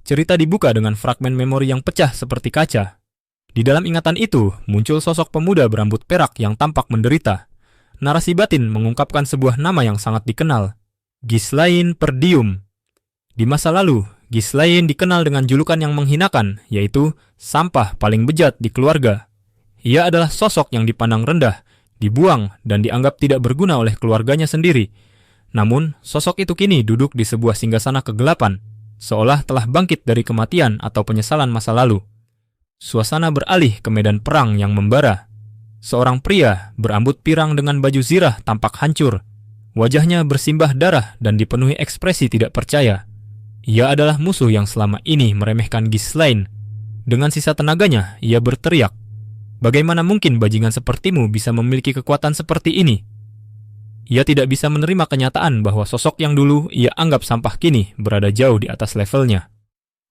Cerita dibuka dengan fragmen memori yang pecah seperti kaca. Di dalam ingatan itu, muncul sosok pemuda berambut perak yang tampak menderita. Narasi batin mengungkapkan sebuah nama yang sangat dikenal, Ghislaine Perdium. Di masa lalu, Ghislaine dikenal dengan julukan yang menghinakan, yaitu sampah paling bejat di keluarga. Ia adalah sosok yang dipandang rendah, dibuang, dan dianggap tidak berguna oleh keluarganya sendiri. Namun, sosok itu kini duduk di sebuah singgasana kegelapan, seolah telah bangkit dari kematian atau penyesalan masa lalu. Suasana beralih ke medan perang yang membara. Seorang pria berambut pirang dengan baju zirah tampak hancur. Wajahnya bersimbah darah dan dipenuhi ekspresi tidak percaya. Ia adalah musuh yang selama ini meremehkan Ghislaine. Dengan sisa tenaganya, ia berteriak, "Bagaimana mungkin bajingan sepertimu bisa memiliki kekuatan seperti ini?" Ia tidak bisa menerima kenyataan bahwa sosok yang dulu ia anggap sampah kini berada jauh di atas levelnya.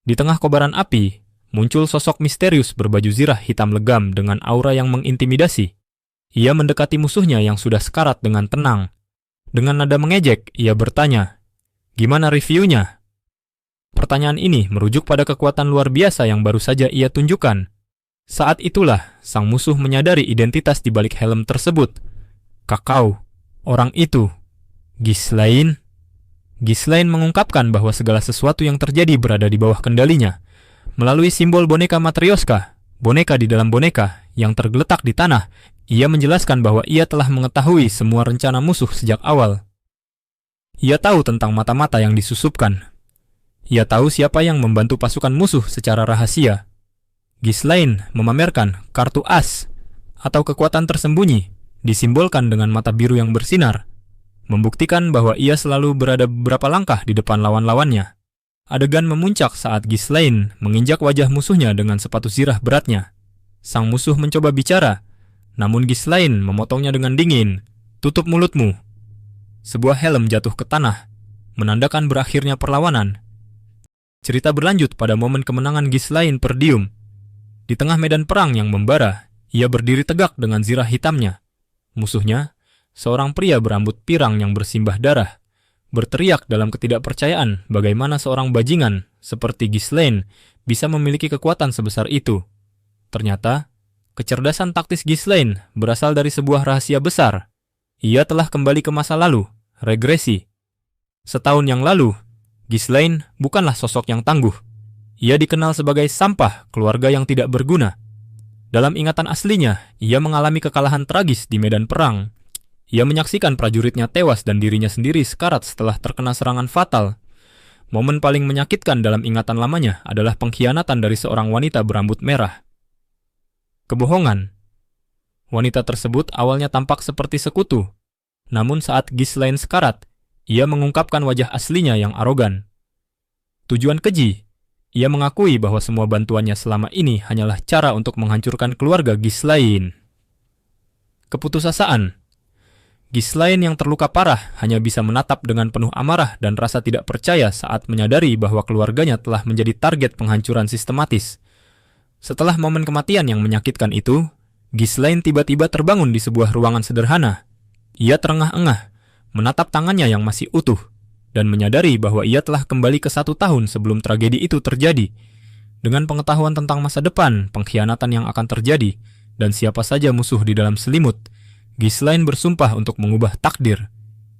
Di tengah kobaran api, muncul sosok misterius berbaju zirah hitam legam dengan aura yang mengintimidasi. Ia mendekati musuhnya yang sudah sekarat dengan tenang. Dengan nada mengejek, ia bertanya, "Gimana reviewnya?" Pertanyaan ini merujuk pada kekuatan luar biasa yang baru saja ia tunjukkan. Saat itulah, sang musuh menyadari identitas di balik helm tersebut. Kakao, orang itu, Ghislaine. Ghislaine mengungkapkan bahwa segala sesuatu yang terjadi berada di bawah kendalinya. Melalui simbol boneka Matryoshka, boneka di dalam boneka yang tergeletak di tanah, ia menjelaskan bahwa ia telah mengetahui semua rencana musuh sejak awal. Ia tahu tentang mata-mata yang disusupkan. Ia tahu siapa yang membantu pasukan musuh secara rahasia. Ghislaine memamerkan kartu as atau kekuatan tersembunyi, disimbolkan dengan mata biru yang bersinar, membuktikan bahwa ia selalu berada beberapa langkah di depan lawan-lawannya. Adegan memuncak saat Ghislaine menginjak wajah musuhnya dengan sepatu zirah beratnya. Sang musuh mencoba bicara, namun Ghislaine memotongnya dengan dingin. "Tutup mulutmu." Sebuah helm jatuh ke tanah, menandakan berakhirnya perlawanan. Cerita berlanjut pada momen kemenangan Ghislaine Perdium. Di tengah medan perang yang membara, ia berdiri tegak dengan zirah hitamnya. Musuhnya, seorang pria berambut pirang yang bersimbah darah, berteriak dalam ketidakpercayaan bagaimana seorang bajingan seperti Ghislaine bisa memiliki kekuatan sebesar itu. Ternyata, kecerdasan taktis Ghislaine berasal dari sebuah rahasia besar. Ia telah kembali ke masa lalu, regresi. Setahun yang lalu, Ghislaine bukanlah sosok yang tangguh. Ia dikenal sebagai sampah keluarga yang tidak berguna. Dalam ingatan aslinya, ia mengalami kekalahan tragis di medan perang. Ia menyaksikan prajuritnya tewas dan dirinya sendiri sekarat setelah terkena serangan fatal. Momen paling menyakitkan dalam ingatan lamanya adalah pengkhianatan dari seorang wanita berambut merah. Kebohongan. Wanita tersebut awalnya tampak seperti sekutu. Namun saat Ghislaine sekarat, ia mengungkapkan wajah aslinya yang arogan. Tujuan keji, ia mengakui bahwa semua bantuannya selama ini hanyalah cara untuk menghancurkan keluarga Ghislaine. Keputusasaan. Ghislaine yang terluka parah hanya bisa menatap dengan penuh amarah dan rasa tidak percaya saat menyadari bahwa keluarganya telah menjadi target penghancuran sistematis. Setelah momen kematian yang menyakitkan itu, Ghislaine tiba-tiba terbangun di sebuah ruangan sederhana. Ia terengah-engah, menatap tangannya yang masih utuh, dan menyadari bahwa ia telah kembali ke 1 tahun sebelum tragedi itu terjadi. Dengan pengetahuan tentang masa depan, pengkhianatan yang akan terjadi, dan siapa saja musuh di dalam selimut, Ghislaine bersumpah untuk mengubah takdir.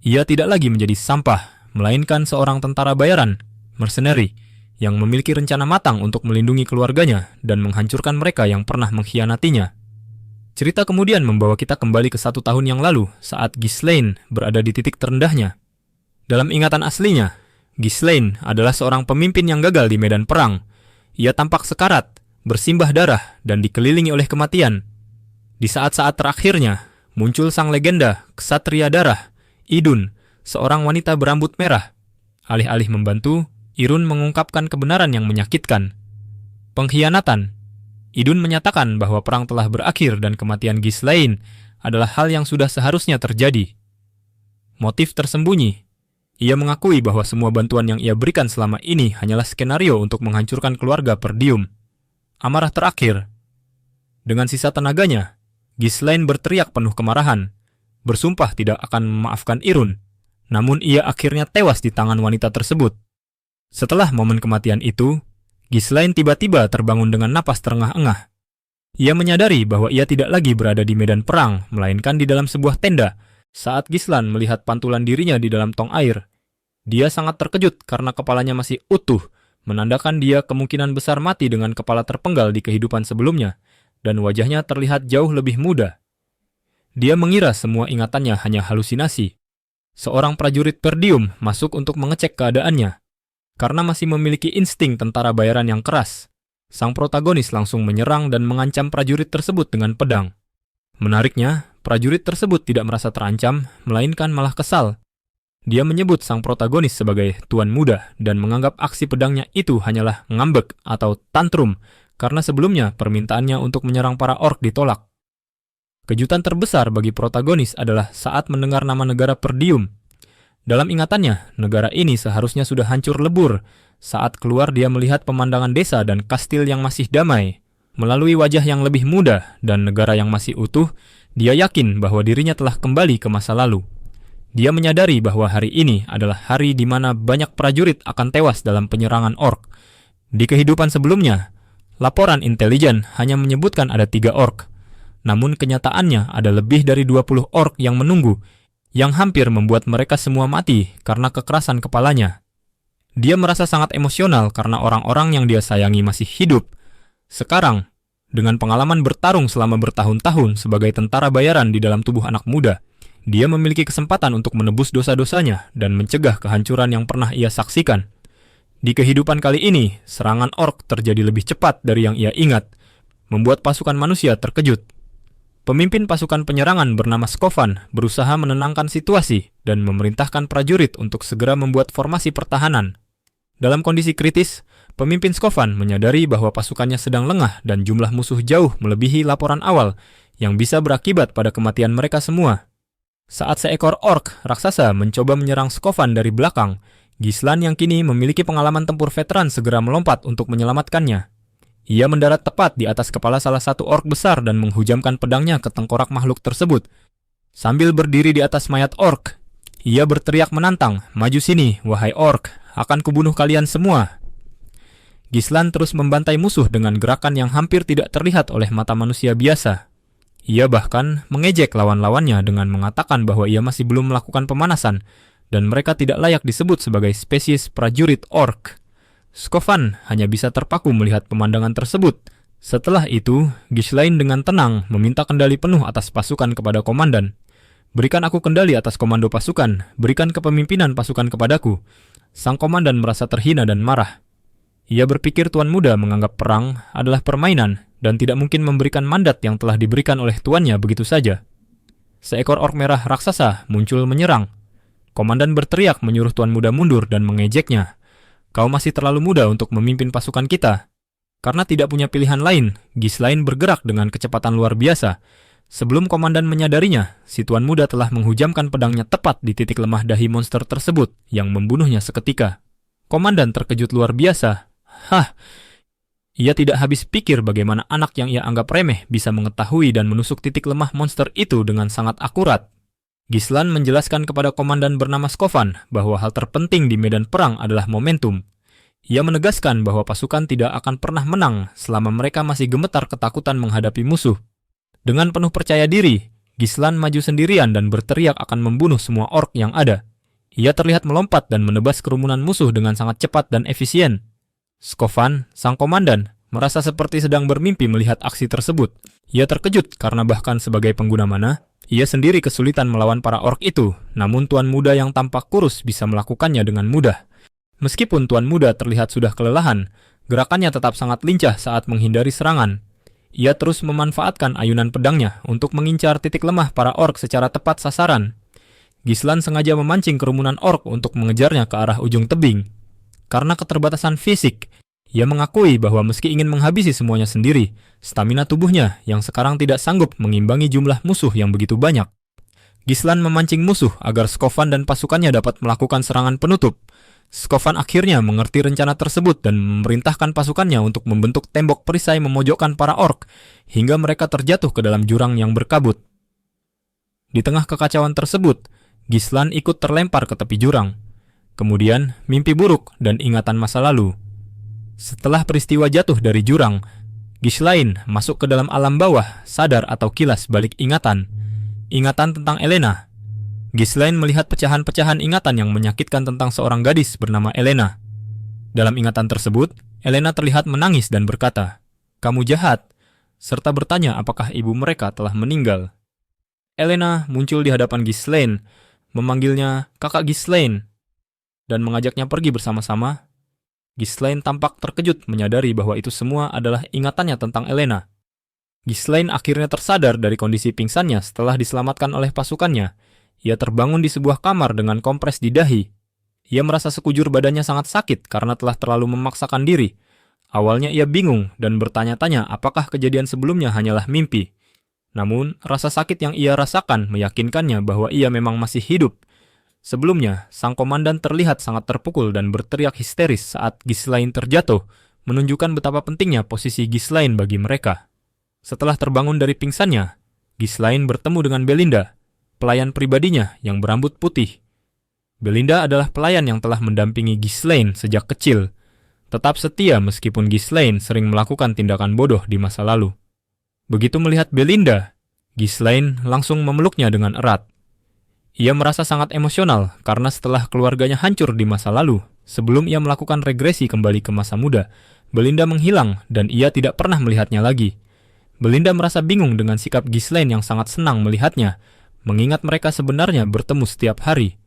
Ia tidak lagi menjadi sampah, melainkan seorang tentara bayaran, mercenary, yang memiliki rencana matang untuk melindungi keluarganya dan menghancurkan mereka yang pernah mengkhianatinya. Cerita kemudian membawa kita kembali ke 1 tahun yang lalu saat Ghislaine berada di titik terendahnya. Dalam ingatan aslinya, Ghislaine adalah seorang pemimpin yang gagal di medan perang. Ia tampak sekarat, bersimbah darah, dan dikelilingi oleh kematian. Di saat-saat terakhirnya, muncul sang legenda, Ksatria Darah, Idun, seorang wanita berambut merah. Alih-alih membantu, Irun mengungkapkan kebenaran yang menyakitkan. Pengkhianatan. Idun menyatakan bahwa perang telah berakhir dan kematian Ghislaine adalah hal yang sudah seharusnya terjadi. Motif tersembunyi. Ia mengakui bahwa semua bantuan yang ia berikan selama ini hanyalah skenario untuk menghancurkan keluarga Perdium. Amarah terakhir. Dengan sisa tenaganya, Ghislaine berteriak penuh kemarahan, bersumpah tidak akan memaafkan Irun. namun ia akhirnya tewas di tangan wanita tersebut. Setelah momen kematian itu, Ghislaine tiba-tiba terbangun dengan napas terengah-engah. Ia menyadari bahwa ia tidak lagi berada di medan perang, melainkan di dalam sebuah tenda. Saat Ghislaine melihat pantulan dirinya di dalam tong air, dia sangat terkejut karena kepalanya masih utuh, menandakan dia kemungkinan besar mati dengan kepala terpenggal di kehidupan sebelumnya, dan wajahnya terlihat jauh lebih muda. Dia mengira semua ingatannya hanya halusinasi. Seorang prajurit Perdium masuk untuk mengecek keadaannya. Karena masih memiliki insting tentara bayaran yang keras, sang protagonis langsung menyerang dan mengancam prajurit tersebut dengan pedang. Menariknya, prajurit tersebut tidak merasa terancam, melainkan malah kesal. Dia menyebut sang protagonis sebagai tuan muda dan menganggap aksi pedangnya itu hanyalah ngambek atau tantrum karena sebelumnya permintaannya untuk menyerang para orc ditolak. Kejutan terbesar bagi protagonis adalah saat mendengar nama negara Perdium. Dalam ingatannya, negara ini seharusnya sudah hancur lebur. Saat keluar dia melihat pemandangan desa dan kastil yang masih damai. Melalui wajah yang lebih muda dan negara yang masih utuh, dia yakin bahwa dirinya telah kembali ke masa lalu. Dia menyadari bahwa hari ini adalah hari di mana banyak prajurit akan tewas dalam penyerangan orc. Di kehidupan sebelumnya, laporan intelijen hanya menyebutkan ada 3 orc. Namun kenyataannya ada lebih dari 20 orc yang menunggu, yang hampir membuat mereka semua mati karena kekerasan kepalanya. Dia merasa sangat emosional karena orang-orang yang dia sayangi masih hidup. Sekarang, dengan pengalaman bertarung selama bertahun-tahun sebagai tentara bayaran di dalam tubuh anak muda, dia memiliki kesempatan untuk menebus dosa-dosanya dan mencegah kehancuran yang pernah ia saksikan. Di kehidupan kali ini, serangan orc terjadi lebih cepat dari yang ia ingat, membuat pasukan manusia terkejut. Pemimpin pasukan penyerangan bernama Skovan berusaha menenangkan situasi dan memerintahkan prajurit untuk segera membuat formasi pertahanan. Dalam kondisi kritis, pemimpin Skovan menyadari bahwa pasukannya sedang lengah dan jumlah musuh jauh melebihi laporan awal yang bisa berakibat pada kematian mereka semua. Saat seekor orc raksasa mencoba menyerang Skovan dari belakang, Ghislaine yang kini memiliki pengalaman tempur veteran segera melompat untuk menyelamatkannya. Ia mendarat tepat di atas kepala salah satu orc besar dan menghujamkan pedangnya ke tengkorak makhluk tersebut. Sambil berdiri di atas mayat orc, ia berteriak menantang, "Maju sini, wahai orc, akan kubunuh kalian semua." Ghislaine terus membantai musuh dengan gerakan yang hampir tidak terlihat oleh mata manusia biasa. Ia bahkan mengejek lawan-lawannya dengan mengatakan bahwa ia masih belum melakukan pemanasan dan mereka tidak layak disebut sebagai spesies prajurit orc. Skovan hanya bisa terpaku melihat pemandangan tersebut. Setelah itu, Ghislaine dengan tenang meminta kendali penuh atas pasukan kepada komandan. "Berikan aku kendali atas komando pasukan, berikan kepemimpinan pasukan kepadaku." Sang komandan merasa terhina dan marah. Ia berpikir tuan muda menganggap perang adalah permainan dan tidak mungkin memberikan mandat yang telah diberikan oleh tuannya begitu saja. Seekor orc merah raksasa muncul menyerang. Komandan berteriak menyuruh tuan muda mundur dan mengejeknya. "Kau masih terlalu muda untuk memimpin pasukan kita." Karena tidak punya pilihan lain, Ghislaine bergerak dengan kecepatan luar biasa. Sebelum komandan menyadarinya, si tuan muda telah menghujamkan pedangnya tepat di titik lemah dahi monster tersebut yang membunuhnya seketika. Komandan terkejut luar biasa. Ia tidak habis pikir bagaimana anak yang ia anggap remeh bisa mengetahui dan menusuk titik lemah monster itu dengan sangat akurat. Ghislaine menjelaskan kepada komandan bernama Skovan bahwa hal terpenting di medan perang adalah momentum. Ia menegaskan bahwa pasukan tidak akan pernah menang selama mereka masih gemetar ketakutan menghadapi musuh. Dengan penuh percaya diri, Ghislaine maju sendirian dan berteriak akan membunuh semua orc yang ada. Ia terlihat melompat dan menebas kerumunan musuh dengan sangat cepat dan efisien. Skovan, sang komandan, merasa seperti sedang bermimpi melihat aksi tersebut. Ia terkejut karena bahkan sebagai pengguna mana, ia sendiri kesulitan melawan para orc itu, namun tuan muda yang tampak kurus bisa melakukannya dengan mudah. Meskipun tuan muda terlihat sudah kelelahan, gerakannya tetap sangat lincah saat menghindari serangan. Ia terus memanfaatkan ayunan pedangnya untuk mengincar titik lemah para orc secara tepat sasaran. Ghislaine sengaja memancing kerumunan orc untuk mengejarnya ke arah ujung tebing. Karena keterbatasan fisik, ia mengakui bahwa meski ingin menghabisi semuanya sendiri, stamina tubuhnya yang sekarang tidak sanggup mengimbangi jumlah musuh yang begitu banyak. Ghislaine memancing musuh agar Skovan dan pasukannya dapat melakukan serangan penutup. Skovan akhirnya mengerti rencana tersebut dan memerintahkan pasukannya untuk membentuk tembok perisai memojokkan para orc hingga mereka terjatuh ke dalam jurang yang berkabut. Di tengah kekacauan tersebut, Gislan ikut terlempar ke tepi jurang. Kemudian, mimpi buruk dan ingatan masa lalu. Setelah peristiwa jatuh dari jurang, Ghislaine masuk ke dalam alam bawah, sadar atau kilas balik ingatan. Ingatan tentang Elena. Ghislaine melihat pecahan-pecahan ingatan yang menyakitkan tentang seorang gadis bernama Elena. Dalam ingatan tersebut, Elena terlihat menangis dan berkata, "Kamu jahat," serta bertanya apakah ibu mereka telah meninggal. Elena muncul di hadapan Ghislaine, memanggilnya "Kakak Ghislaine," dan mengajaknya pergi bersama-sama. Ghislaine tampak terkejut menyadari bahwa itu semua adalah ingatannya tentang Elena. Ghislaine akhirnya tersadar dari kondisi pingsannya setelah diselamatkan oleh pasukannya. Ia terbangun di sebuah kamar dengan kompres di dahi. Ia merasa sekujur badannya sangat sakit karena telah terlalu memaksakan diri. Awalnya ia bingung dan bertanya-tanya apakah kejadian sebelumnya hanyalah mimpi. Namun, rasa sakit yang ia rasakan meyakinkannya bahwa ia memang masih hidup. Sebelumnya, sang komandan terlihat sangat terpukul dan berteriak histeris saat Ghislaine terjatuh, menunjukkan betapa pentingnya posisi Ghislaine bagi mereka. Setelah terbangun dari pingsannya, Ghislaine bertemu dengan Belinda, pelayan pribadinya yang berambut putih. Belinda adalah pelayan yang telah mendampingi Ghislaine sejak kecil, tetap setia meskipun Ghislaine sering melakukan tindakan bodoh di masa lalu. Begitu melihat Belinda, Ghislaine langsung memeluknya dengan erat. Ia merasa sangat emosional karena setelah keluarganya hancur di masa lalu, sebelum ia melakukan regresi kembali ke masa muda, Belinda menghilang dan ia tidak pernah melihatnya lagi. Belinda merasa bingung dengan sikap Ghislaine yang sangat senang melihatnya, mengingat mereka sebenarnya bertemu setiap hari.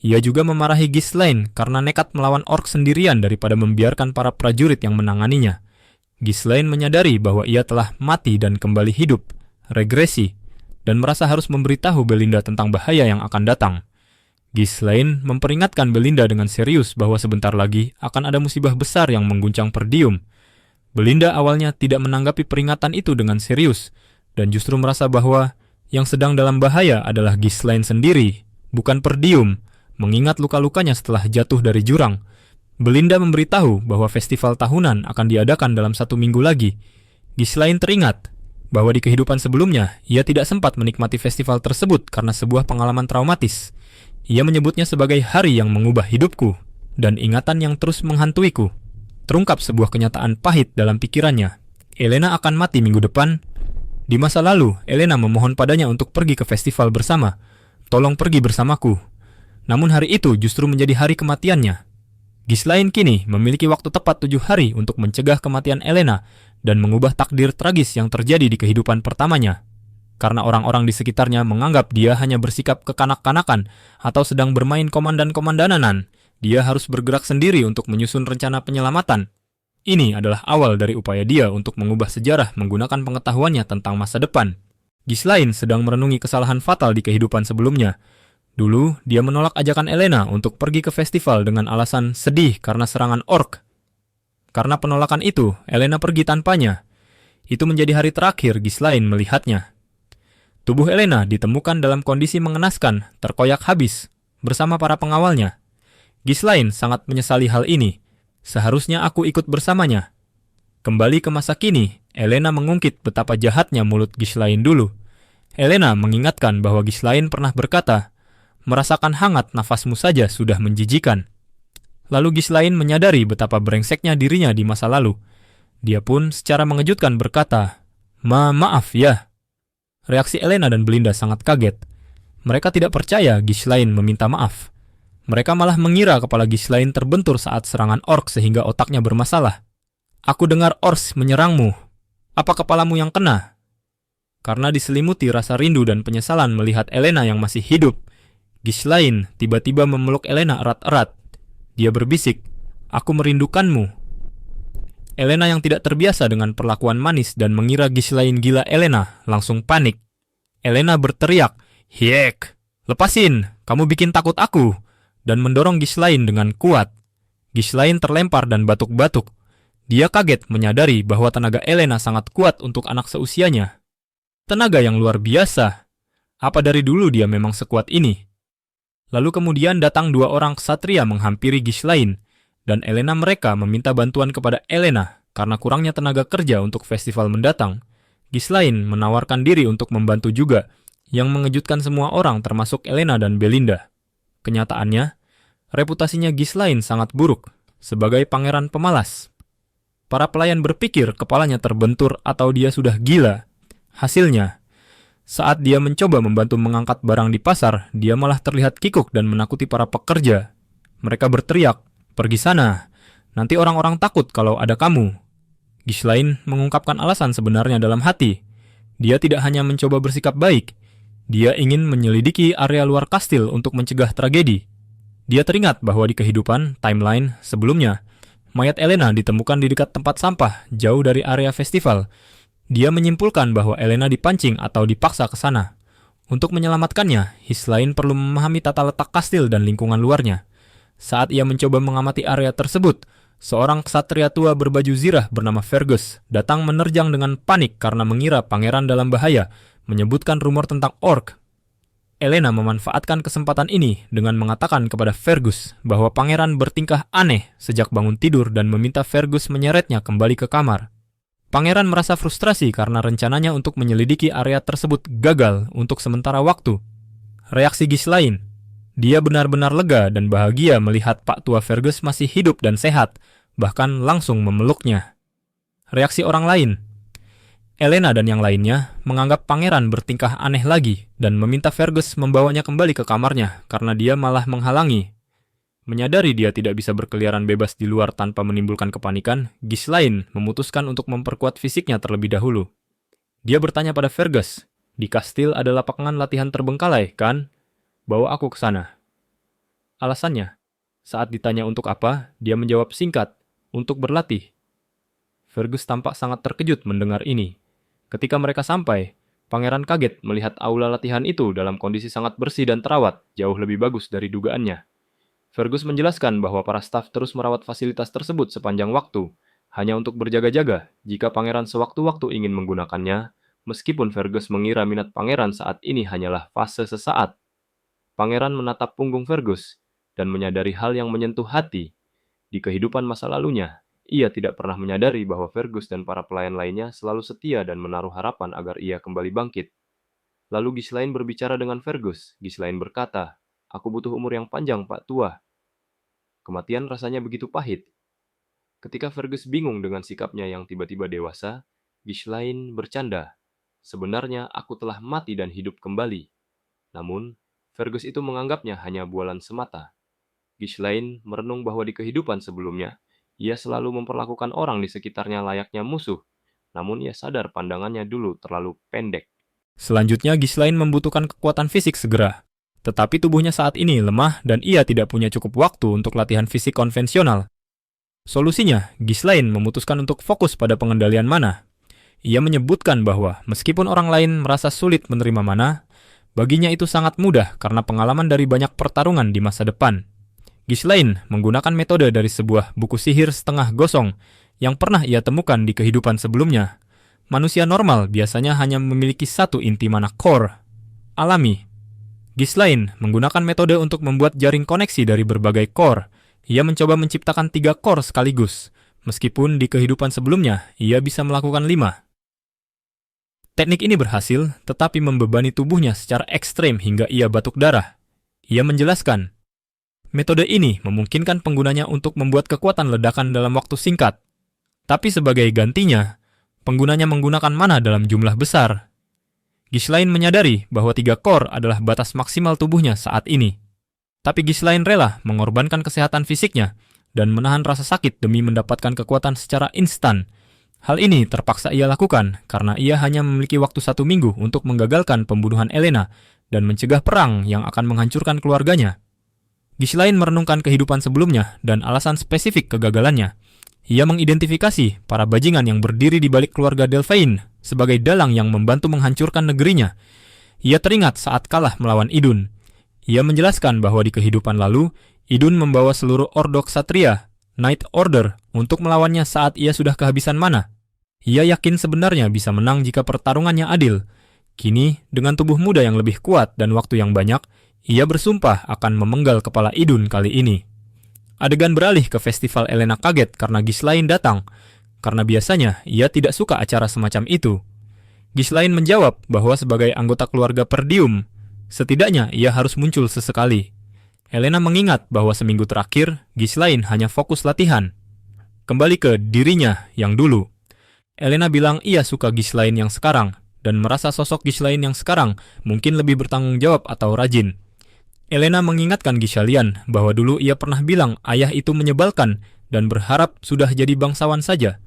Ia juga memarahi Ghislaine karena nekat melawan orc sendirian daripada membiarkan para prajurit yang menanganinya. Ghislaine menyadari bahwa ia telah mati dan kembali hidup, regresi, dan merasa harus memberitahu Belinda tentang bahaya yang akan datang. Ghislaine memperingatkan Belinda dengan serius bahwa sebentar lagi akan ada musibah besar yang mengguncang Perdium. Belinda awalnya tidak menanggapi peringatan itu dengan serius, dan justru merasa bahwa yang sedang dalam bahaya adalah Ghislaine sendiri, bukan Perdium, mengingat luka-lukanya setelah jatuh dari jurang. Belinda memberitahu bahwa festival tahunan akan diadakan dalam 1 minggu lagi. Ghislaine teringat bahwa di kehidupan sebelumnya, ia tidak sempat menikmati festival tersebut karena sebuah pengalaman traumatis. Ia menyebutnya sebagai hari yang mengubah hidupku, dan ingatan yang terus menghantuiku. Terungkap sebuah kenyataan pahit dalam pikirannya. Elena akan mati minggu depan. Di masa lalu, Elena memohon padanya untuk pergi ke festival bersama. "Tolong pergi bersamaku." Namun hari itu justru menjadi hari kematiannya. Ghislaine kini memiliki waktu tepat 7 hari untuk mencegah kematian Elena dan mengubah takdir tragis yang terjadi di kehidupan pertamanya. Karena orang-orang di sekitarnya menganggap dia hanya bersikap kekanak-kanakan atau sedang bermain komandan-komandananan, dia harus bergerak sendiri untuk menyusun rencana penyelamatan. Ini adalah awal dari upaya dia untuk mengubah sejarah menggunakan pengetahuannya tentang masa depan. Ghislaine sedang merenungi kesalahan fatal di kehidupan sebelumnya. Dulu, dia menolak ajakan Elena untuk pergi ke festival dengan alasan sedih karena serangan orc. Karena penolakan itu, Elena pergi tanpanya. Itu menjadi hari terakhir Ghislaine melihatnya. Tubuh Elena ditemukan dalam kondisi mengenaskan, terkoyak habis, bersama para pengawalnya. Ghislaine sangat menyesali hal ini. Seharusnya aku ikut bersamanya. Kembali ke masa kini, Elena mengungkit betapa jahatnya mulut Ghislaine dulu. Elena mengingatkan bahwa Ghislaine pernah berkata, "Merasakan hangat nafasmu saja sudah menjijikan." Lalu Ghislaine menyadari betapa brengseknya dirinya di masa lalu. Dia pun secara mengejutkan berkata, Maaf ya." Reaksi Elena dan Belinda sangat kaget. Mereka tidak percaya Ghislaine meminta maaf. Mereka malah mengira kepala Ghislaine terbentur saat serangan orc sehingga otaknya bermasalah. "Aku dengar orcs menyerangmu. Apa kepalamu yang kena?" Karena diselimuti rasa rindu dan penyesalan melihat Elena yang masih hidup, Ghislaine tiba-tiba memeluk Elena erat-erat. Dia berbisik, "Aku merindukanmu." Elena yang tidak terbiasa dengan perlakuan manis dan mengira Ghislaine gila Elena, langsung panik. Elena berteriak, "Hiek, lepasin, kamu bikin takut aku," dan mendorong Ghislaine dengan kuat. Ghislaine terlempar dan batuk-batuk. Dia kaget menyadari bahwa tenaga Elena sangat kuat untuk anak seusianya. Tenaga yang luar biasa. Apa dari dulu dia memang sekuat ini? Lalu kemudian datang 2 orang ksatria menghampiri Ghislaine, dan Elena mereka meminta bantuan kepada Elena karena kurangnya tenaga kerja untuk festival mendatang. Ghislaine menawarkan diri untuk membantu juga. yang mengejutkan semua orang termasuk Elena dan Belinda. Kenyataannya, reputasinya Ghislaine sangat buruk sebagai pangeran pemalas. Para pelayan berpikir kepalanya terbentur atau dia sudah gila. Hasilnya, saat dia mencoba membantu mengangkat barang di pasar, dia malah terlihat kikuk dan menakuti para pekerja. Mereka berteriak, "Pergi sana, nanti orang-orang takut kalau ada kamu." Ghislaine mengungkapkan alasan sebenarnya dalam hati. Dia tidak hanya mencoba bersikap baik, dia ingin menyelidiki area luar kastil untuk mencegah tragedi. Dia teringat bahwa di kehidupan timeline sebelumnya, mayat Elena ditemukan di dekat tempat sampah jauh dari area festival. Dia menyimpulkan bahwa Elena dipancing atau dipaksa ke sana. Untuk menyelamatkannya, Ghislaine perlu memahami tata letak kastil dan lingkungan luarnya. Saat ia mencoba mengamati area tersebut, seorang ksatria tua berbaju zirah bernama Fergus datang menerjang dengan panik karena mengira pangeran dalam bahaya, menyebutkan rumor tentang orc. Elena memanfaatkan kesempatan ini dengan mengatakan kepada Fergus bahwa pangeran bertingkah aneh sejak bangun tidur dan meminta Fergus menyeretnya kembali ke kamar. Pangeran merasa frustrasi karena rencananya untuk menyelidiki area tersebut gagal untuk sementara waktu. Reaksi Ghislaine, dia benar-benar lega dan bahagia melihat Pak Tua Fergus masih hidup dan sehat, bahkan langsung memeluknya. Reaksi orang lain, Elena dan yang lainnya menganggap pangeran bertingkah aneh lagi dan meminta Fergus membawanya kembali ke kamarnya karena dia malah menghalangi. Menyadari dia tidak bisa berkeliaran bebas di luar tanpa menimbulkan kepanikan, Ghislaine memutuskan untuk memperkuat fisiknya terlebih dahulu. Dia bertanya pada Fergus, "Di kastil ada lapangan latihan terbengkalai, kan? Bawa aku ke sana." Alasannya, saat ditanya untuk apa, dia menjawab singkat, "Untuk berlatih." Fergus tampak sangat terkejut mendengar ini. Ketika mereka sampai, pangeran kaget melihat aula latihan itu dalam kondisi sangat bersih dan terawat, jauh lebih bagus dari dugaannya. Fergus menjelaskan bahwa para staf terus merawat fasilitas tersebut sepanjang waktu, hanya untuk berjaga-jaga jika pangeran sewaktu-waktu ingin menggunakannya, meskipun Fergus mengira minat pangeran saat ini hanyalah fase sesaat. Pangeran menatap punggung Fergus dan menyadari hal yang menyentuh hati. Di kehidupan masa lalunya, ia tidak pernah menyadari bahwa Fergus dan para pelayan lainnya selalu setia dan menaruh harapan agar ia kembali bangkit. Lalu Ghislaine berbicara dengan Fergus. Ghislaine berkata, "Aku butuh umur yang panjang, Pak Tua." Kematian rasanya begitu pahit. Ketika Fergus bingung dengan sikapnya yang tiba-tiba dewasa, Ghislaine bercanda. "Sebenarnya aku telah mati dan hidup kembali." Namun, Fergus itu menganggapnya hanya bualan semata. Ghislaine merenung bahwa di kehidupan sebelumnya, ia selalu memperlakukan orang di sekitarnya layaknya musuh, namun ia sadar pandangannya dulu terlalu pendek. Selanjutnya, Ghislaine membutuhkan kekuatan fisik segera. Tetapi tubuhnya saat ini lemah dan ia tidak punya cukup waktu untuk latihan fisik konvensional. Solusinya, Ghislaine memutuskan untuk fokus pada pengendalian mana. Ia menyebutkan bahwa meskipun orang lain merasa sulit menerima mana, baginya itu sangat mudah karena pengalaman dari banyak pertarungan di masa depan. Ghislaine menggunakan metode dari sebuah buku sihir setengah gosong yang pernah ia temukan di kehidupan sebelumnya. Manusia normal biasanya hanya memiliki satu inti mana core, alami. Ghislaine menggunakan metode untuk membuat jaring koneksi dari berbagai core. Ia mencoba menciptakan 3 core sekaligus, meskipun di kehidupan sebelumnya ia bisa melakukan 5. Teknik ini berhasil, tetapi membebani tubuhnya secara ekstrem hingga ia batuk darah. Ia menjelaskan, metode ini memungkinkan penggunanya untuk membuat kekuatan ledakan dalam waktu singkat. Tapi sebagai gantinya, penggunanya menggunakan mana dalam jumlah besar. Ghislaine menyadari bahwa 3 core adalah batas maksimal tubuhnya saat ini. Tapi Ghislaine rela mengorbankan kesehatan fisiknya dan menahan rasa sakit demi mendapatkan kekuatan secara instan. Hal ini terpaksa ia lakukan karena ia hanya memiliki waktu 1 minggu untuk menggagalkan pembunuhan Elena dan mencegah perang yang akan menghancurkan keluarganya. Ghislaine merenungkan kehidupan sebelumnya dan alasan spesifik kegagalannya. Ia mengidentifikasi para bajingan yang berdiri di balik keluarga Delphine sebagai dalang yang membantu menghancurkan negerinya. Ia teringat saat kalah melawan Idun. Ia menjelaskan bahwa di kehidupan lalu, Idun membawa seluruh ordo ksatria, Knight Order, untuk melawannya saat ia sudah kehabisan mana. Ia yakin sebenarnya bisa menang jika pertarungannya adil. Kini, dengan tubuh muda yang lebih kuat dan waktu yang banyak, ia bersumpah akan memenggal kepala Idun kali ini. Adegan beralih ke festival. Elena kaget karena Ghislaine datang, karena biasanya ia tidak suka acara semacam itu. Ghislaine menjawab bahwa sebagai anggota keluarga Perdium, setidaknya ia harus muncul sesekali. Elena mengingat bahwa seminggu terakhir, Ghislaine hanya fokus latihan. Kembali ke dirinya yang dulu. Elena bilang ia suka Ghislaine yang sekarang, dan merasa sosok Ghislaine yang sekarang mungkin lebih bertanggung jawab atau rajin. Elena mengingatkan Ghislaine bahwa dulu ia pernah bilang ayah itu menyebalkan dan berharap sudah jadi bangsawan saja.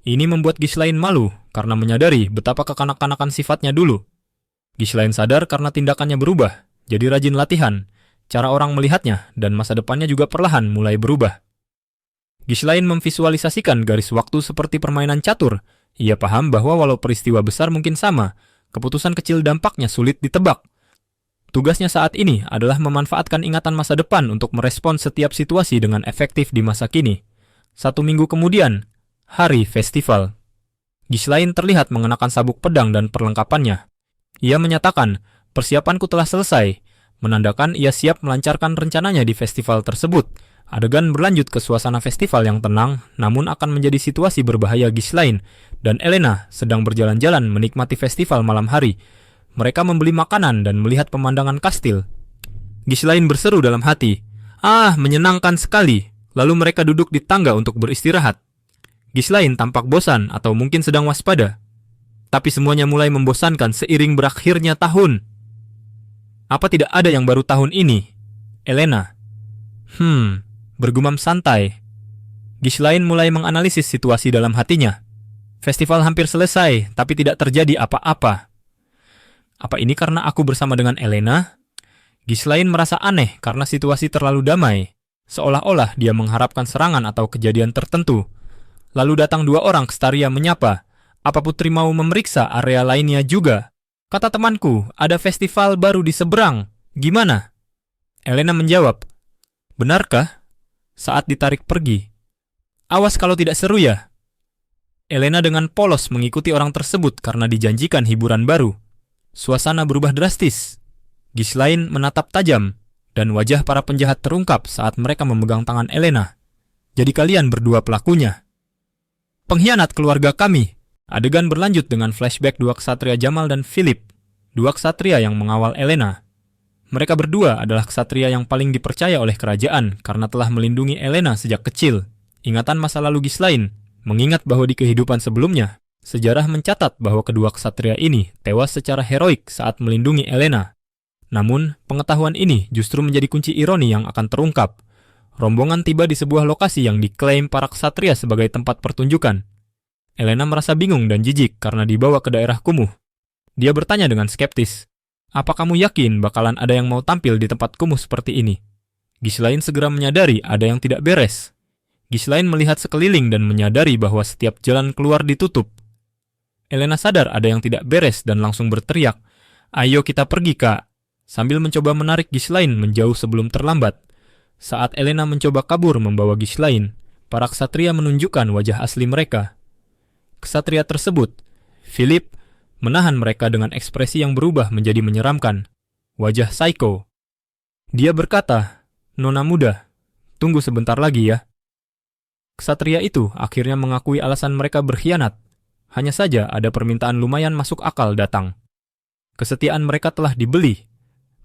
Ini membuat Ghislaine malu karena menyadari betapa kekanak-kanakan sifatnya dulu. Ghislaine sadar karena tindakannya berubah, jadi rajin latihan. Cara orang melihatnya dan masa depannya juga perlahan mulai berubah. Ghislaine memvisualisasikan garis waktu seperti permainan catur. Ia paham bahwa walau peristiwa besar mungkin sama, keputusan kecil dampaknya sulit ditebak. Tugasnya saat ini adalah memanfaatkan ingatan masa depan untuk merespon setiap situasi dengan efektif di masa kini. 1 minggu kemudian, hari festival. Ghislaine terlihat mengenakan sabuk pedang dan perlengkapannya. Ia menyatakan, persiapanku telah selesai, menandakan ia siap melancarkan rencananya di festival tersebut. Adegan berlanjut ke suasana festival yang tenang, namun akan menjadi situasi berbahaya. Ghislaine dan Elena sedang berjalan-jalan menikmati festival malam hari. Mereka membeli makanan dan melihat pemandangan kastil. Ghislaine berseru dalam hati, "Ah, menyenangkan sekali." Lalu mereka duduk di tangga untuk beristirahat. Ghislaine tampak bosan atau mungkin sedang waspada. Tapi semuanya mulai membosankan seiring berakhirnya tahun. Apa tidak ada yang baru tahun ini? Elena. Bergumam santai. Ghislaine mulai menganalisis situasi dalam hatinya. Festival hampir selesai, tapi tidak terjadi apa-apa. Apa ini karena aku bersama dengan Elena? Ghislaine merasa aneh karena situasi terlalu damai. Seolah-olah dia mengharapkan serangan atau kejadian tertentu. Lalu datang 2 orang Kstaria menyapa. Apa Putri mau memeriksa area lainnya juga? Kata temanku, ada festival baru di seberang. Gimana? Elena menjawab, benarkah? Saat ditarik pergi. Awas kalau tidak seru ya. Elena dengan polos mengikuti orang tersebut karena dijanjikan hiburan baru. Suasana berubah drastis. Ghislaine menatap tajam, dan wajah para penjahat terungkap saat mereka memegang tangan Elena. Jadi kalian berdua pelakunya. Pengkhianat keluarga kami. Adegan berlanjut dengan flashback 2 ksatria Jamal dan Philip, 2 ksatria yang mengawal Elena. Mereka berdua adalah ksatria yang paling dipercaya oleh kerajaan karena telah melindungi Elena sejak kecil. Ingatan masa lalu Ghislaine mengingat bahwa di kehidupan sebelumnya, sejarah mencatat bahwa kedua ksatria ini tewas secara heroik saat melindungi Elena. Namun, pengetahuan ini justru menjadi kunci ironi yang akan terungkap. Rombongan tiba di sebuah lokasi yang diklaim para ksatria sebagai tempat pertunjukan. Elena merasa bingung dan jijik karena dibawa ke daerah kumuh. Dia bertanya dengan skeptis, "Apa kamu yakin bakalan ada yang mau tampil di tempat kumuh seperti ini?" Ghislaine segera menyadari ada yang tidak beres. Ghislaine melihat sekeliling dan menyadari bahwa setiap jalan keluar ditutup. Elena sadar ada yang tidak beres dan langsung berteriak, "Ayo kita pergi, Kak!" Sambil mencoba menarik Ghislaine menjauh sebelum terlambat. Saat Elena mencoba kabur membawa Ghislaine, para ksatria menunjukkan wajah asli mereka. Ksatria tersebut, Philip, menahan mereka dengan ekspresi yang berubah menjadi menyeramkan. Wajah psycho. Dia berkata, "Nona muda, tunggu sebentar lagi ya." Ksatria itu akhirnya mengakui alasan mereka berkhianat. Hanya saja ada permintaan lumayan masuk akal datang. Kesetiaan mereka telah dibeli.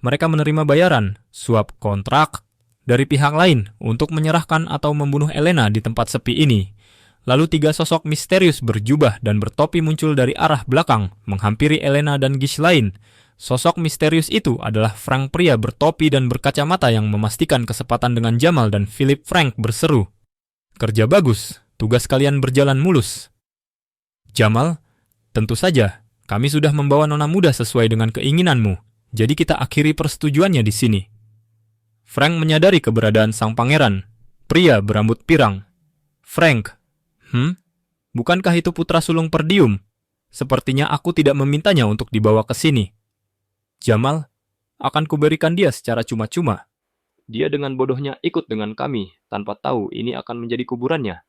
Mereka menerima bayaran, suap kontrak, dari pihak lain untuk menyerahkan atau membunuh Elena di tempat sepi ini. Lalu 3 sosok misterius berjubah dan bertopi muncul dari arah belakang, menghampiri Elena dan Ghislaine. Sosok misterius itu adalah Frank, pria bertopi dan berkacamata yang memastikan kesempatan dengan Jamal dan Philip. Frank berseru, "Kerja bagus, tugas kalian berjalan mulus." Jamal, "Tentu saja, kami sudah membawa nona muda sesuai dengan keinginanmu, jadi kita akhiri persetujuannya di sini." Frank menyadari keberadaan sang pangeran, pria berambut pirang. Frank, bukankah itu putra sulung Perdium? Sepertinya aku tidak memintanya untuk dibawa ke sini." Jamal, "Akan kuberikan dia secara cuma-cuma. Dia dengan bodohnya ikut dengan kami, tanpa tahu ini akan menjadi kuburannya."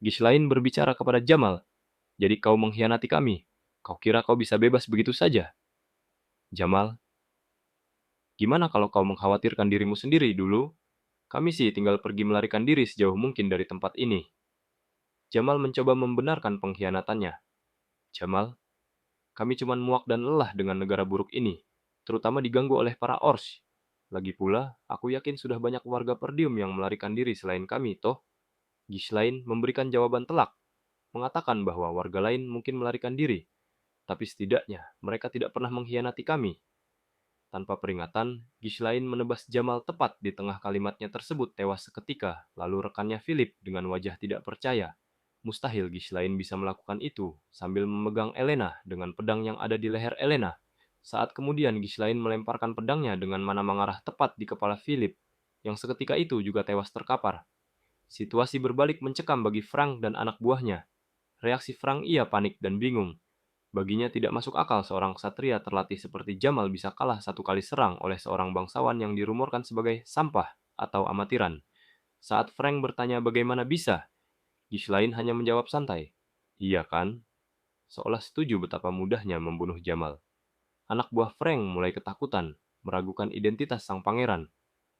Ghislaine berbicara kepada Jamal, "Jadi kau mengkhianati kami? Kau kira kau bisa bebas begitu saja?" Jamal, "Gimana kalau kau mengkhawatirkan dirimu sendiri dulu? Kami sih tinggal pergi melarikan diri sejauh mungkin dari tempat ini." Jamal mencoba membenarkan pengkhianatannya. "Jamal, Kami cuman muak dan lelah dengan negara buruk ini, terutama diganggu oleh para Ors. Lagi pula, aku yakin sudah banyak warga Perdium yang melarikan diri selain kami, toh. Ghislaine memberikan jawaban telak, mengatakan bahwa warga lain mungkin melarikan diri, tapi setidaknya mereka tidak pernah mengkhianati kami. Tanpa peringatan, Ghislaine menebas Jamal tepat di tengah kalimatnya tersebut tewas seketika, lalu rekannya Philip dengan wajah tidak percaya. Mustahil Ghislaine bisa melakukan itu sambil memegang Elena dengan pedang yang ada di leher Elena. Saat kemudian Ghislaine melemparkan pedangnya dengan mana mengarah tepat di kepala Philip, yang seketika itu juga tewas terkapar. Situasi berbalik mencekam bagi Frank dan anak buahnya. Reaksi Frank ia panik dan bingung. Baginya tidak masuk akal seorang ksatria terlatih seperti Jamal bisa kalah satu kali serang oleh seorang bangsawan yang dirumorkan sebagai sampah atau amatiran. Saat Frank bertanya bagaimana bisa, Ghislaine hanya menjawab santai, "Iya kan?" Seolah setuju betapa mudahnya membunuh Jamal. Anak buah Frank mulai ketakutan, meragukan identitas sang pangeran.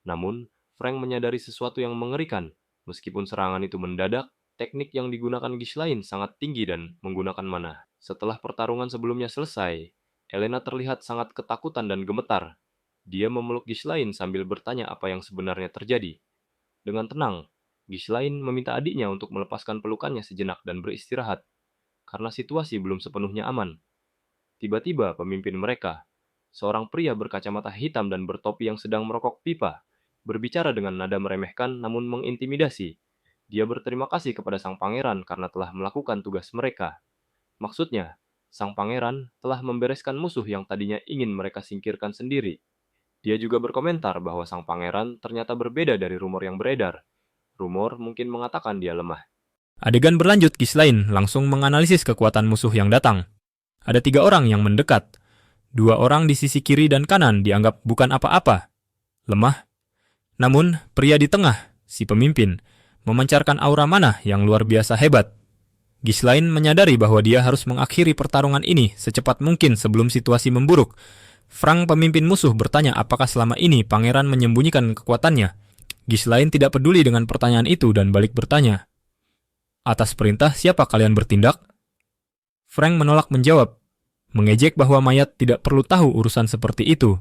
Namun, Frank menyadari sesuatu yang mengerikan. Meskipun serangan itu mendadak, teknik yang digunakan Ghislaine sangat tinggi dan menggunakan mana. Setelah pertarungan sebelumnya selesai, Elena terlihat sangat ketakutan dan gemetar. Dia memeluk Ghislaine sambil bertanya apa yang sebenarnya terjadi. Dengan tenang, Ghislaine meminta adiknya untuk melepaskan pelukannya sejenak dan beristirahat, karena situasi belum sepenuhnya aman. Tiba-tiba pemimpin mereka, seorang pria berkacamata hitam dan bertopi yang sedang merokok pipa, berbicara dengan nada meremehkan namun mengintimidasi. Dia berterima kasih kepada sang pangeran karena telah melakukan tugas mereka. Maksudnya, sang pangeran telah membereskan musuh yang tadinya ingin mereka singkirkan sendiri. Dia juga berkomentar bahwa sang pangeran ternyata berbeda dari rumor yang beredar. Rumor mungkin mengatakan dia lemah. Adegan berlanjut, Ghislaine langsung menganalisis kekuatan musuh yang datang. Ada 3 orang yang mendekat. 2 orang di sisi kiri dan kanan dianggap bukan apa-apa, lemah. Namun, pria di tengah, si pemimpin, memancarkan aura mana yang luar biasa hebat. Ghislaine menyadari bahwa dia harus mengakhiri pertarungan ini secepat mungkin sebelum situasi memburuk. Frank, pemimpin musuh, bertanya apakah selama ini pangeran menyembunyikan kekuatannya. Ghislaine tidak peduli dengan pertanyaan itu dan balik bertanya, "Atas perintah siapa kalian bertindak?" Frank menolak menjawab, mengejek bahwa mayat tidak perlu tahu urusan seperti itu.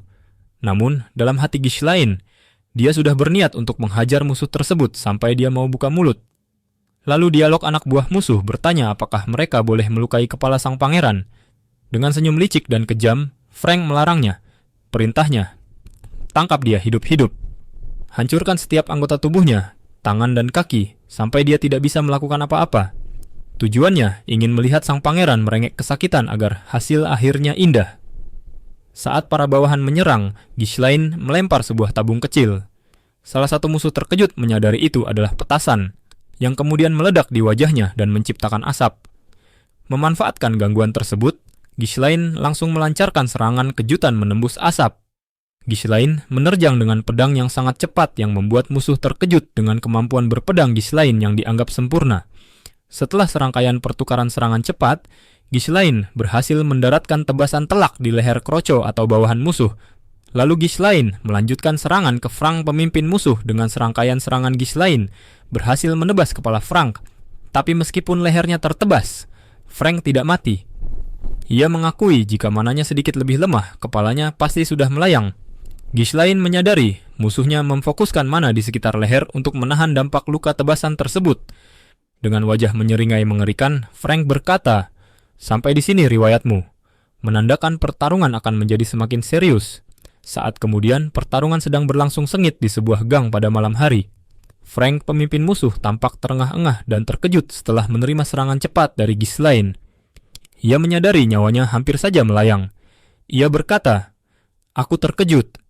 Namun, dalam hati Ghislaine, dia sudah berniat untuk menghajar musuh tersebut sampai dia mau buka mulut. Lalu dialog anak buah musuh bertanya apakah mereka boleh melukai kepala sang pangeran. Dengan senyum licik dan kejam, Frank melarangnya. Perintahnya, tangkap dia hidup-hidup. Hancurkan setiap anggota tubuhnya, tangan dan kaki, sampai dia tidak bisa melakukan apa-apa. Tujuannya ingin melihat sang pangeran merengek kesakitan agar hasil akhirnya indah. Saat para bawahan menyerang, Ghislaine melempar sebuah tabung kecil. Salah satu musuh terkejut menyadari itu adalah petasan, yang kemudian meledak di wajahnya dan menciptakan asap. Memanfaatkan gangguan tersebut, Ghislaine langsung melancarkan serangan kejutan menembus asap. Ghislaine menerjang dengan pedang yang sangat cepat yang membuat musuh terkejut dengan kemampuan berpedang Ghislaine yang dianggap sempurna. Setelah serangkaian pertukaran serangan cepat, Ghislaine berhasil mendaratkan tebasan telak di leher kroco atau bawahan musuh. Lalu Ghislaine melanjutkan serangan ke Frank, pemimpin musuh, dengan serangkaian serangan Ghislaine berhasil menebas kepala Frank. Tapi meskipun lehernya tertebas, Frank tidak mati. Ia mengakui jika mananya sedikit lebih lemah, kepalanya pasti sudah melayang. Ghislaine menyadari musuhnya memfokuskan mana di sekitar leher untuk menahan dampak luka tebasan tersebut. Dengan wajah menyeringai mengerikan, Frank berkata, "Sampai di sini riwayatmu," menandakan pertarungan akan menjadi semakin serius. Saat kemudian, pertarungan sedang berlangsung sengit di sebuah gang pada malam hari. Frank, pemimpin musuh, tampak terengah-engah dan terkejut setelah menerima serangan cepat dari Ghislaine. Ia menyadari nyawanya hampir saja melayang. Ia berkata, "Aku terkejut.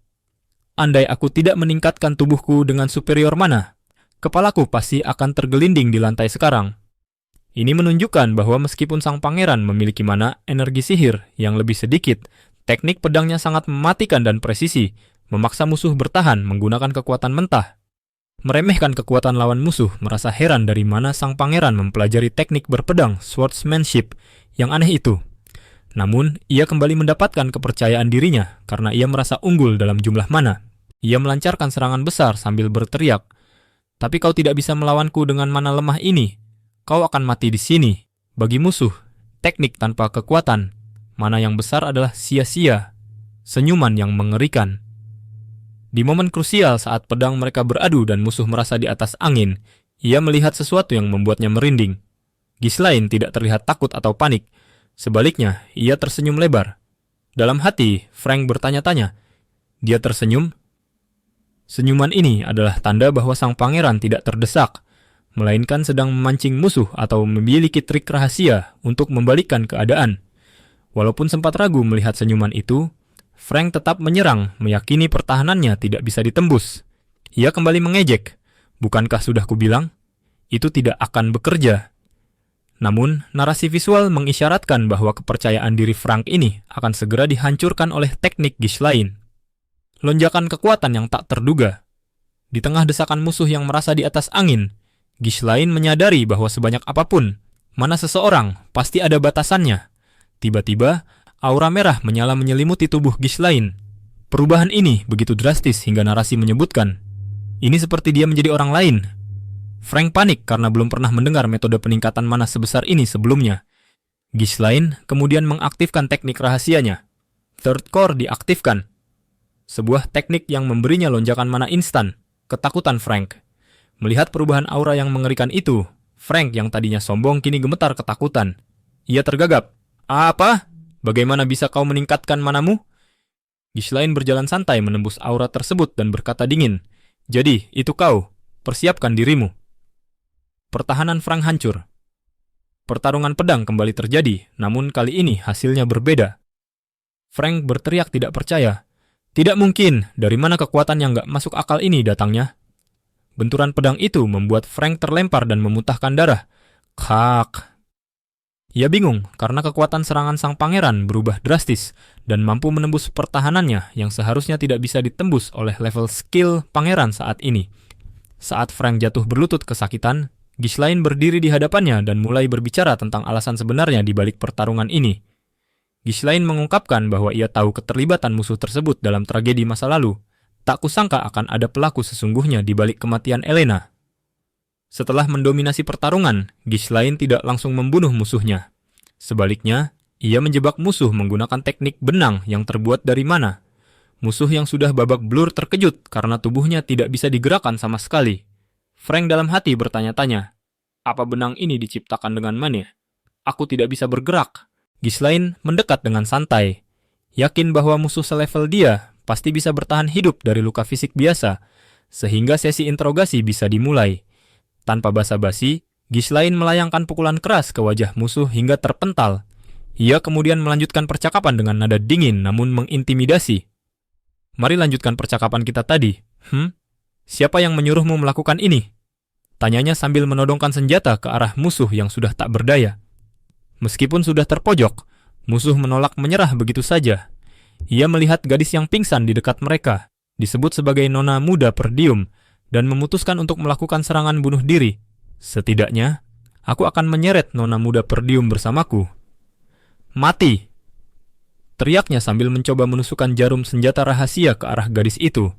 Andai aku tidak meningkatkan tubuhku dengan superior mana, kepalaku pasti akan tergelinding di lantai sekarang." Ini menunjukkan bahwa meskipun sang pangeran memiliki mana energi sihir yang lebih sedikit, teknik pedangnya sangat mematikan dan presisi, memaksa musuh bertahan menggunakan kekuatan mentah. Meremehkan kekuatan lawan musuh, merasa heran dari mana sang pangeran mempelajari teknik berpedang swordsmanship yang aneh itu. Namun, ia kembali mendapatkan kepercayaan dirinya karena ia merasa unggul dalam jumlah mana. Ia melancarkan serangan besar sambil berteriak, "Tapi kau tidak bisa melawanku dengan mana lemah ini. Kau akan mati di sini." Bagi musuh, teknik tanpa kekuatan mana yang besar adalah sia-sia, senyuman yang mengerikan. Di momen krusial saat pedang mereka beradu dan musuh merasa di atas angin, ia melihat sesuatu yang membuatnya merinding. Ghislaine tidak terlihat takut atau panik. Sebaliknya, ia tersenyum lebar. Dalam hati, Frank bertanya-tanya. Dia tersenyum. Senyuman ini adalah tanda bahwa sang pangeran tidak terdesak, melainkan sedang memancing musuh atau memiliki trik rahasia untuk membalikkan keadaan. Walaupun sempat ragu melihat senyuman itu, Frank tetap menyerang, meyakini pertahanannya tidak bisa ditembus. Ia kembali mengejek. Bukankah sudah kubilang? Itu tidak akan bekerja. Namun, narasi visual mengisyaratkan bahwa kepercayaan diri Frank ini akan segera dihancurkan oleh teknik Ghislaine. Lonjakan kekuatan yang tak terduga. Di tengah desakan musuh yang merasa di atas angin, Ghislaine menyadari bahwa sebanyak apapun, mana seseorang, pasti ada batasannya. Tiba-tiba, aura merah menyala menyelimuti tubuh Ghislaine. Perubahan ini begitu drastis hingga narasi menyebutkan, ini seperti dia menjadi orang lain. Frank panik karena belum pernah mendengar metode peningkatan mana sebesar ini sebelumnya. Ghislaine kemudian mengaktifkan teknik rahasianya. Third Core diaktifkan. Sebuah teknik yang memberinya lonjakan mana instan. Ketakutan Frank. Melihat perubahan aura yang mengerikan itu, Frank yang tadinya sombong kini gemetar ketakutan. Ia tergagap. Apa? Bagaimana bisa kau meningkatkan manamu? Ghislaine berjalan santai menembus aura tersebut dan berkata dingin. Jadi, itu kau. Persiapkan dirimu. Pertahanan Frank hancur. Pertarungan pedang kembali terjadi, namun kali ini hasilnya berbeda. Frank berteriak tidak percaya. Tidak mungkin, dari mana kekuatan yang gak masuk akal ini datangnya? Benturan pedang itu membuat Frank terlempar dan memuntahkan darah. Kak. Ia bingung karena kekuatan serangan sang pangeran berubah drastis dan mampu menembus pertahanannya yang seharusnya tidak bisa ditembus oleh level skill pangeran saat ini. Saat Frank jatuh berlutut kesakitan, Ghislaine berdiri di hadapannya dan mulai berbicara tentang alasan sebenarnya di balik pertarungan ini. Ghislaine mengungkapkan bahwa ia tahu keterlibatan musuh tersebut dalam tragedi masa lalu. Tak kusangka akan ada pelaku sesungguhnya di balik kematian Elena. Setelah mendominasi pertarungan, Ghislaine tidak langsung membunuh musuhnya. Sebaliknya, ia menjebak musuh menggunakan teknik benang yang terbuat dari mana. Musuh yang sudah babak belur terkejut karena tubuhnya tidak bisa digerakkan sama sekali. Frank dalam hati bertanya-tanya, apa benang ini diciptakan dengan mana? Aku tidak bisa bergerak. Ghislaine mendekat dengan santai. Yakin bahwa musuh selevel dia pasti bisa bertahan hidup dari luka fisik biasa, sehingga sesi interogasi bisa dimulai. Tanpa basa-basi, Ghislaine melayangkan pukulan keras ke wajah musuh hingga terpental. Ia kemudian melanjutkan percakapan dengan nada dingin namun mengintimidasi. Mari lanjutkan percakapan kita tadi. Siapa yang menyuruhmu melakukan ini? Tanyanya sambil menodongkan senjata ke arah musuh yang sudah tak berdaya. Meskipun sudah terpojok, musuh menolak menyerah begitu saja. Ia melihat gadis yang pingsan di dekat mereka, disebut sebagai nona muda perdium, dan memutuskan untuk melakukan serangan bunuh diri. Setidaknya, aku akan menyeret nona muda perdium bersamaku. Mati! Teriaknya sambil mencoba menusukkan jarum senjata rahasia ke arah gadis itu.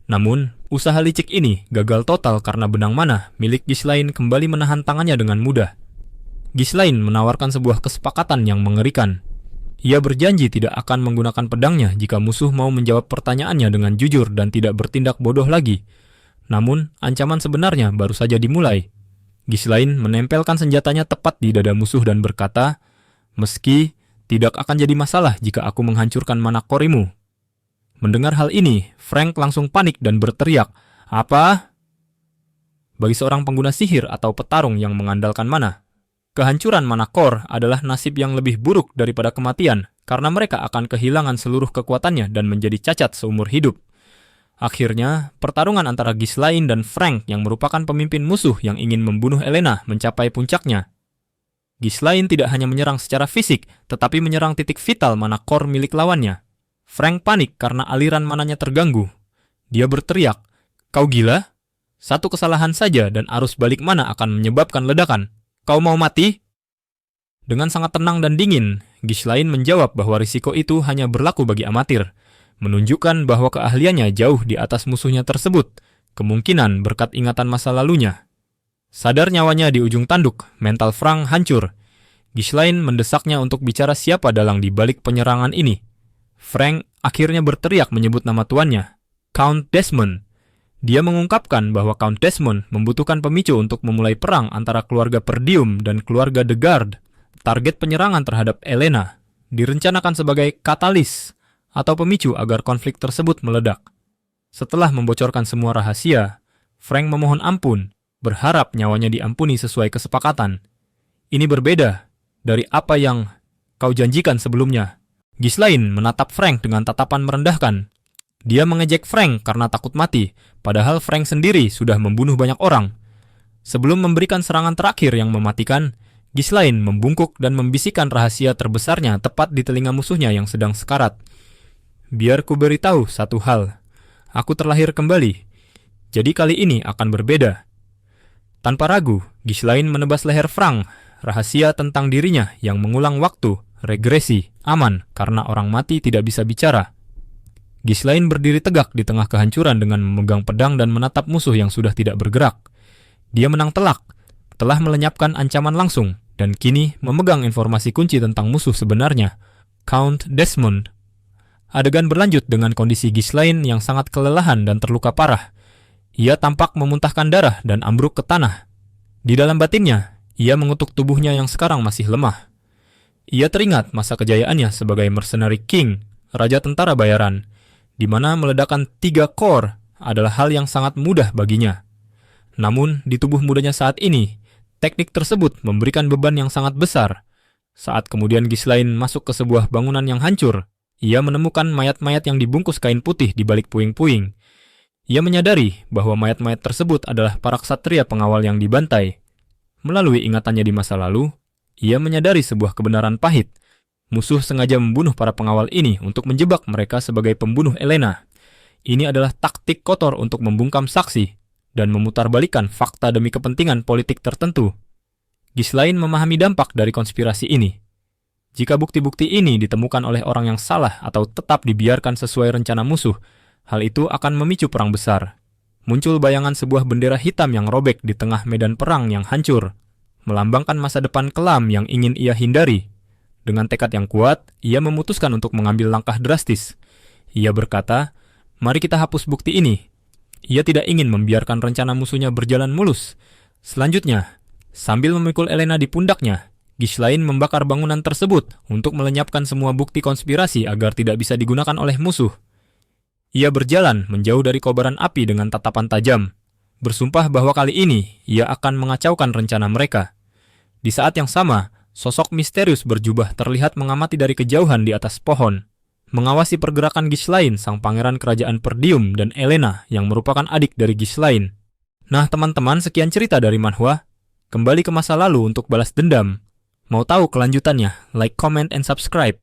Namun, usaha licik ini gagal total karena benang mana milik Ghislaine kembali menahan tangannya dengan mudah. Ghislaine menawarkan sebuah kesepakatan yang mengerikan. Ia berjanji tidak akan menggunakan pedangnya jika musuh mau menjawab pertanyaannya dengan jujur dan tidak bertindak bodoh lagi. Namun, ancaman sebenarnya baru saja dimulai. Ghislaine menempelkan senjatanya tepat di dada musuh dan berkata, meski tidak akan jadi masalah jika aku menghancurkan mana korimu. Mendengar hal ini, Frank langsung panik dan berteriak, apa? Bagi seorang pengguna sihir atau petarung yang mengandalkan mana, kehancuran mana core adalah nasib yang lebih buruk daripada kematian karena mereka akan kehilangan seluruh kekuatannya dan menjadi cacat seumur hidup. Akhirnya, pertarungan antara Ghislaine dan Frank yang merupakan pemimpin musuh yang ingin membunuh Elena mencapai puncaknya. Ghislaine tidak hanya menyerang secara fisik, tetapi menyerang titik vital mana core milik lawannya. Frank panik karena aliran mananya terganggu. Dia berteriak, kau gila? Satu kesalahan saja dan arus balik mana akan menyebabkan ledakan. Kau mau mati? Dengan sangat tenang dan dingin, Ghislaine menjawab bahwa risiko itu hanya berlaku bagi amatir, menunjukkan bahwa keahliannya jauh di atas musuhnya tersebut, kemungkinan berkat ingatan masa lalunya. Sadar nyawanya di ujung tanduk, mental Frank hancur. Ghislaine mendesaknya untuk bicara siapa dalang di balik penyerangan ini. Frank akhirnya berteriak menyebut nama tuannya, Count Desmond. Dia mengungkapkan bahwa Count Desmond membutuhkan pemicu untuk memulai perang antara keluarga Perdium dan keluarga De Garde. Target penyerangan terhadap Elena direncanakan sebagai katalis atau pemicu agar konflik tersebut meledak. Setelah membocorkan semua rahasia, Frank memohon ampun, berharap nyawanya diampuni sesuai kesepakatan. Ini berbeda dari apa yang kau janjikan sebelumnya. Ghislaine menatap Frank dengan tatapan merendahkan. Dia mengejek Frank karena takut mati, padahal Frank sendiri sudah membunuh banyak orang. Sebelum memberikan serangan terakhir yang mematikan, Ghislaine membungkuk dan membisikkan rahasia terbesarnya tepat di telinga musuhnya yang sedang sekarat. Biar ku beritahu satu hal. Aku terlahir kembali. Jadi kali ini akan berbeda. Tanpa ragu, Ghislaine menebas leher Frank. Rahasia tentang dirinya yang mengulang waktu, regresi, aman karena orang mati tidak bisa bicara. Ghislaine berdiri tegak di tengah kehancuran dengan memegang pedang dan menatap musuh yang sudah tidak bergerak. Dia menang telak, telah melenyapkan ancaman langsung, dan kini memegang informasi kunci tentang musuh sebenarnya, Count Desmond. Adegan berlanjut dengan kondisi Ghislaine yang sangat kelelahan dan terluka parah. Ia tampak memuntahkan darah dan ambruk ke tanah. Di dalam batinnya, ia mengutuk tubuhnya yang sekarang masih lemah. Ia teringat masa kejayaannya sebagai mercenary king, raja tentara bayaran, di mana meledakkan 3 kor adalah hal yang sangat mudah baginya. Namun, di tubuh mudanya saat ini, teknik tersebut memberikan beban yang sangat besar. Saat kemudian Ghislaine masuk ke sebuah bangunan yang hancur, ia menemukan mayat-mayat yang dibungkus kain putih di balik puing-puing. Ia menyadari bahwa mayat-mayat tersebut adalah para ksatria pengawal yang dibantai. Melalui ingatannya di masa lalu, ia menyadari sebuah kebenaran pahit. Musuh sengaja membunuh para pengawal ini untuk menjebak mereka sebagai pembunuh Elena. Ini adalah taktik kotor untuk membungkam saksi dan memutarbalikkan fakta demi kepentingan politik tertentu. Ghislaine memahami dampak dari konspirasi ini. Jika bukti-bukti ini ditemukan oleh orang yang salah atau tetap dibiarkan sesuai rencana musuh, hal itu akan memicu perang besar. Muncul bayangan sebuah bendera hitam yang robek di tengah medan perang yang hancur, melambangkan masa depan kelam yang ingin ia hindari. Dengan tekad yang kuat, ia memutuskan untuk mengambil langkah drastis. Ia berkata, "Mari kita hapus bukti ini." Ia tidak ingin membiarkan rencana musuhnya berjalan mulus. Selanjutnya, sambil memikul Elena di pundaknya, Ghislaine membakar bangunan tersebut untuk melenyapkan semua bukti konspirasi agar tidak bisa digunakan oleh musuh. Ia berjalan menjauh dari kobaran api dengan tatapan tajam, bersumpah bahwa kali ini ia akan mengacaukan rencana mereka. Di saat yang sama, sosok misterius berjubah terlihat mengamati dari kejauhan di atas pohon, mengawasi pergerakan Ghislaine, sang pangeran kerajaan Perdium, dan Elena yang merupakan adik dari Ghislaine. Nah teman-teman, sekian cerita dari manhwa. Kembali ke masa lalu untuk balas dendam. Mau tahu kelanjutannya? Like, comment, and subscribe.